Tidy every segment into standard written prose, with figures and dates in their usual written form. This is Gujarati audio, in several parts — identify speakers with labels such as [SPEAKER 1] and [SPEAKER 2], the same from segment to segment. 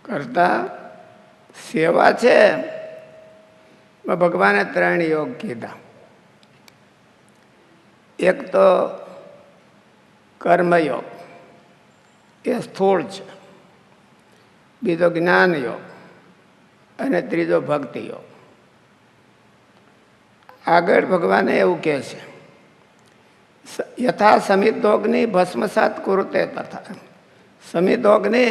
[SPEAKER 1] કરતા સેવા છે ભગવાને 3 યોગ કીધા. એક તો કર્મયોગ, એ સ્થૂળ છે. બીજો જ્ઞાન યોગ અને ત્રીજો ભક્તિ યોગ. આગળ ભગવાને એવું કહે છે, યથા સમિતોગ્નિ ભસ્મસાત કુરુતે તથા. સમિતોગ્નિ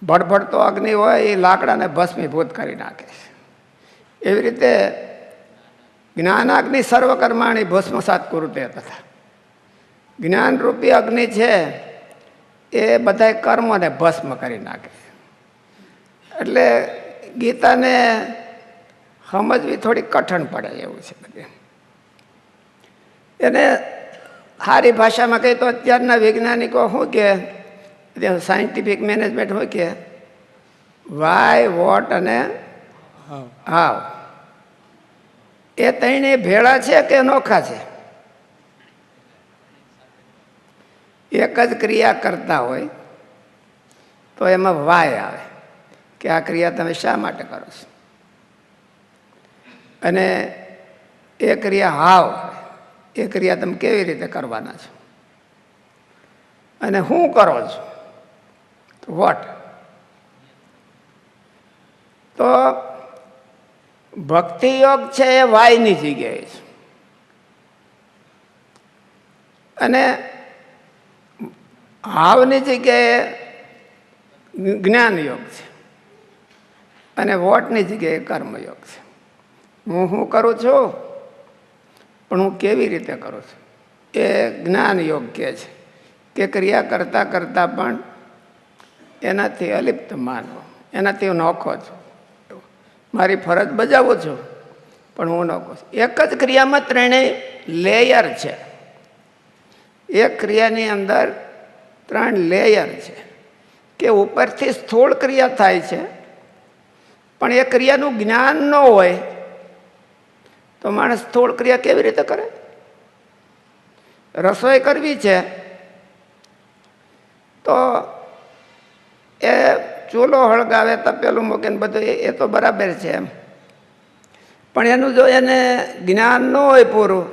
[SPEAKER 1] ભડભડતો અગ્નિ હોય એ લાકડાને ભસ્મીભૂત કરી નાખે છે. એવી રીતે જ્ઞાનાગ્નિ સર્વકર્માણી ભસ્મસાત કુરુતે તથા. જ્ઞાનરૂપી અગ્નિ છે એ બધા કર્મોને ભસ્મ કરી નાખે. એટલે ગીતાને સમજવી થોડી કઠણ પડે એવું છે. બધી એને સારી ભાષામાં કહી તો અત્યારના વૈજ્ઞાનિકો શું કે સાયન્ટિફિક મેનેજમેન્ટ હોય કે વાય, વોટ અને હાવ એ ત્રણેય ભેળા છે કે અનોખા છે? એક જ ક્રિયા કરતા હોય તો એમાં વાય આવે કે આ ક્રિયા તમે શા માટે કરો છો, અને એ ક્રિયા હાવ, એ ક્રિયા તમે કેવી રીતે કરવાના છો, અને શું કરો છો તો વોટ. તો ભક્તિ યોગ છે એ વાયની જગ્યાએ છે, અને હાવની જગ્યાએ જ્ઞાન યોગ છે, અને વોટની જગ્યાએ કર્મયોગ છે. હું શું કરું છું પણ હું કેવી રીતે કરું છું એ જ્ઞાન યોગ કહે છે કે ક્રિયા કરતાં કરતાં પણ એનાથી અલિપ્ત માનવો, એનાથી હું નોખો છું. મારી ફરજ બજાવું છું પણ હું નોખો છું. એક જ ક્રિયામાં 3 લેયર છે. એક ક્રિયાની અંદર 3 લેયર છે કે ઉપરથી સ્થૂળ ક્રિયા થાય છે, પણ એ ક્રિયાનું જ્ઞાન ન હોય તો માણસ સ્થૂળ ક્રિયા કેવી રીતે કરે? રસોઈ કરવી છે તો એ ચૂલો હળગાવે, તપેલું મૂકે ને બધું એ તો બરાબર છે એમ, પણ એનું જો એને જ્ઞાન ન હોય પૂરું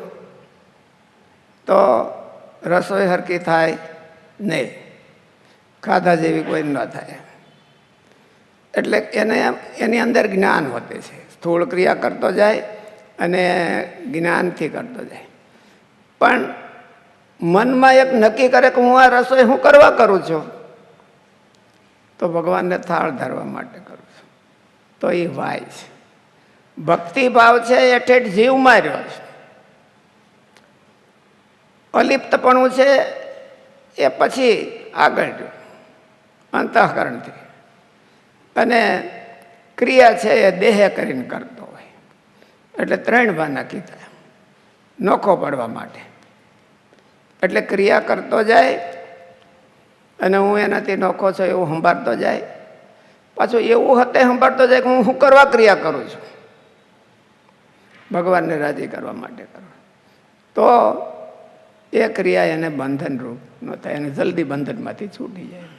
[SPEAKER 1] તો રસોઈ હરકી થાય નહીં, ખાધા જેવી કોઈ ન થાય. એટલે એની અંદર જ્ઞાન હોતે છે. સ્થૂળ ક્રિયા કરતો જાય અને જ્ઞાનથી કરતો જાય. પણ મનમાં એક નક્કી કરે કે હું આ રસોઈ હું કરવા કરું છું, તો ભગવાનને થાળ ધરવા માટે કરું છું, તો એ વાય છે. ભક્તિ ભાવ છે એ ઠેઠ જીવમાં રહ્યો છે. અલિપ્તપણું છે એ પછી આગળ રહ્યું અંતઃકરણથી, અને ક્રિયા છે એ દેહ કરીને કરતો હોય. એટલે 3 બાના કીધા નોખો પડવા માટે. એટલે ક્રિયા કરતો જાય અને હું એનાથી નોખો છું એવું સંભાળતો જાય, પાછું એવું હતે સંભાળતો જાય કે હું શું કરવા ક્રિયા કરું છું, ભગવાનને રાજી કરવા માટે કરું. તો એ ક્રિયા એને બંધનરૂપ ન થાય, એને જલ્દી બંધનમાંથી છૂટી જાય.